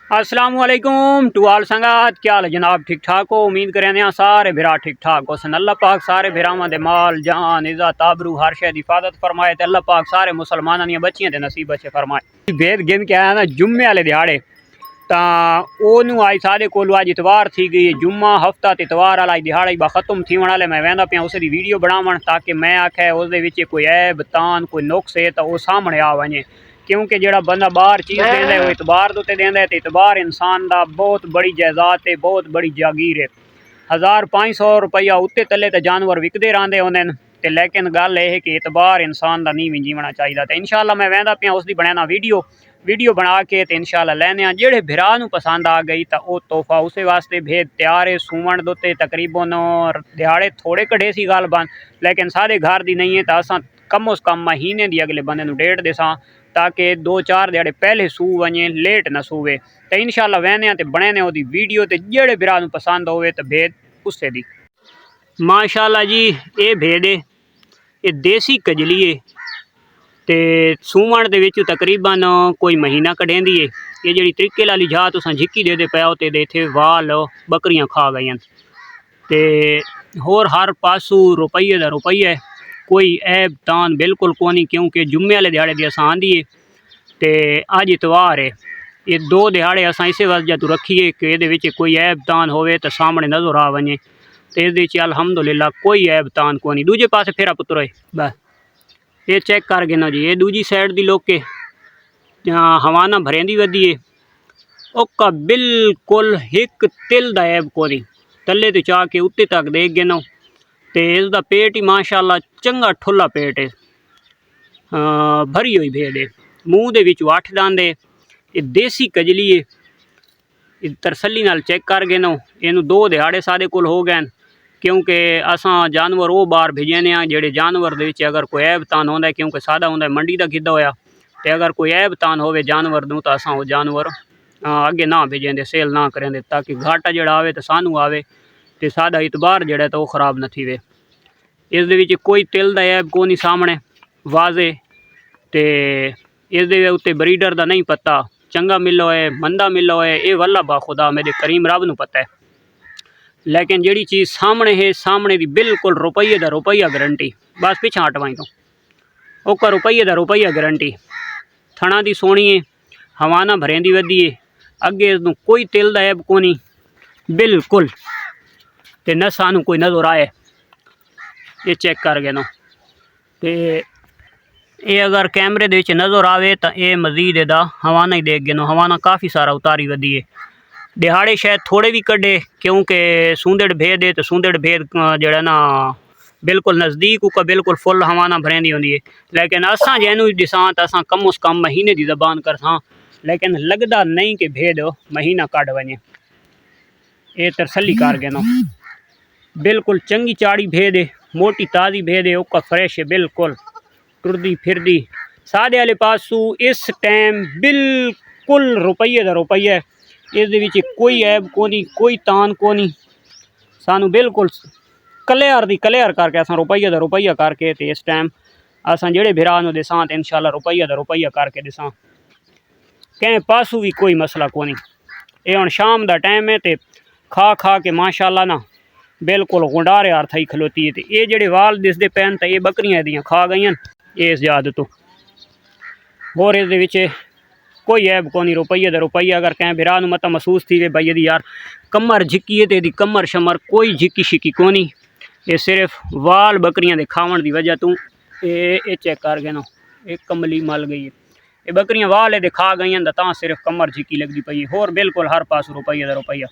अस्सलामुअलैकुम टू आल संगत, क्या हाल है जनाब? ठीक ठाक हो? उम्मीद करें सारे भिरा ठीक ठाक हो सन। अल्लाह पाक सारे भिरावां दे माल जान इज़्ज़त आबरू हर शे दी हिफाजत फरमाए ते अल्लाह पाक सारे मुसलमानां दी बच्चियां दे नसीब अच्छे फरमाए। भेद गिन के आया ना जुम्मे वाले दिहाड़े तां ओनू आई सादे कोलू अज इतवार थी गई जुम्मा हफ्ता ते इतवार वाला दिहाड़ा ही खत्म थी वाले मैं वहदा पिया उस दी वीडियो बनावन ताकि मैं आखे उस दे विच कोई ऐब तान कोई नुक्स है तो वो सामने आ वने, क्योंकि जो बंदा बाहर चीज़ देंदा है वो इतबार के उत्ते देंदा है ते इतबार इंसान का बहुत बड़ी जायदाद है, बहुत बड़ी जागीर है। 1500 रुपया उत्ते तले तो जानवर विकते रहते होने ते लेकिन गल यह है कि इतबार इंसान का नहीं जीवना चाहिए। तो इंशाल्लाह मैं वहदा पिया उसकी बनाना वीडियो बना के तो इंशाल्लाह लैने जेड़े भिरा नूं पसंद आ गई तो वह तोहफा उस वास्ते भेद तैयार है। सूवण दोते तकरीबन दिहाड़े थोड़े कढ़े सी गल बन, लेकिन सारे घर की नहीं है तो असा कम उस कम महीने की अगले बंदे डेट देसा ताकि 2-4 दिहाड़े पहले सू वने लेट न सूवे। तो इंशाल्लाह वहने तो बने वो वीडियो तो जेड़े भिरा नूं पसंद होवे तो भेद उससे दी। माशाल्लाह जी ये भेद है, ये देसी कजली है ते सूवण दे विच तकरीबन कोई महीना कढ़ेंदी है। ये जी तरीके वाली जा तुसा झिक्की दे पाओ तो इतने वाल बकरियां खा गई ते होर हर पासू रुपये का रुपया है, कोई ऐब तान बिल्कुल कोनी, क्योंकि जुम्मे वाले दिहाड़े दी असां आंदी है ते अज इतवार है। ये 2 दिहाड़े असां इस वजह तो रखिए कि ये कोई ऐब तान होवे तो सामने नज़र आ वने तो ये अल्हम्दुलिल्लाह कोई ऐब तान कोनी। दूजे पासे फेरा पुत्र है बस ये चेक कर गिना जी, ये दूजी साइड दी लोग के हवाना भरेंदी वधी है ओका बिल्कुल एक तिल दा ऐब कोनी, तले तो चाह के उत्ते तक देख गिनो तो इसका पेट ही माशाल्लाह चंगा ठुला पेट है, भरी हुई भेड़ है। मूँह दे विच 8 दांद है, ये देसी कजली है। तरसली नाल चेक कर गिनो, इनू 2 दिहाड़े सादे कोल हो गए, क्योंकि असां जानवर वो बाहर भेजने जेड़े जानवर दे विच अगर कोई ऐब तान होंदा है, क्योंकि सादा होंदा मंडी का गिद्दा होया तो अगर कोई ऐब तान होवे जानवर नूं तो असां वो जानवर अगे ना भेजेंदे, सेल ना करेंदे ताकि घाटा जड़ा आवे तो सानू आवे तो सादा इतबार जड़ा तो वह खराब न थी वे। इस दे विच कोई तिल दा ऐब कोनी सामने वाजे ते इस दे उत्ते ब्रीडर दा नहीं पता चंगा मिलो है मंदा मिलो है, ये वल्ला बाखुदा मेरे करीम रब नूं पता है। लेकिन जिहड़ी चीज़ सामने है सामने दी बिल्कुल रुपये दा रुपया गारंटी, बस पिछा हटवाई तो ओका रुपये दा रुपया गारंटी। थणा दी सोहनी है, हवाना भरेंदी वधी है, अगे इसनूं कोई तिल दा ऐब कोनी बिल्कुल ते न सानू कोई नज़र आए। ये चेक कर गए तो ये अगर कैमरे दे विच नज़र आवे तो ये मजीद एदा हवाना ही देख गिनो, हवाना काफ़ी सारा उतारी वधी है। दिहाड़े शायद थोड़े भी कढ़े क्योंकि सूंदड़ भेद है तो सूंदड़ भेद जड़ा ना बिल्कुल नज़दीक उका बिल्कुल फुल हवाना भरेंदी होंदी है। लेकिन असां जैनू दिसां तो असां कम उस कम महीने की जबान करसां, लेकिन लगता नहीं कि भेद महीना कढ़ वने। ये तरसली कर गिनो बिल्कुल चंगी चाड़ी भेद है, मोटी ताज़ी भेद है, ओका फ्रेश है बिल्कुल टुरदी फिरदी। सादे वाले पासू इस टाइम बिल्कुल रुपये का रुपया है, इस दे विच कोई ऐब कोनी कोई तान कोनी, सानू बिल्कुल क्लियर दी क्लियर करके असां रुपये का रुपया करके तो इस टाइम असां जेड़े भिरा नूं दिसां तो इंशाल्लाह रुपये का रुपया करके दिसां, कहीं पासू भी कोई मसला कोनी। ये हुण शाम का टाइम है तो खा के माशाल्लाह ना बिल्कुल गुंडारे हार थी खलोती है। तो ये जेड़े वाल दिसदे पैन तो ये बकरियां दियां खा गई इस याद तो, होर इस कोई ऐब कोनी रुपये का रुपया। अगर कहीं भिरा नूं मत महसूस थी वे भाई यार कमर झिकी है तो यदी कमर शमर कोई झिकी शिकी कोनी, ये सिर्फ वाल बकरियां दे खावन की वजह तो ये चेक कर गए एक कमली मल गई है, ये बकरियां वाल ये खा गई तो सिर्फ कमर झिकी लगती पई, होर बिल्कुल हर पास रुपये का रुपया।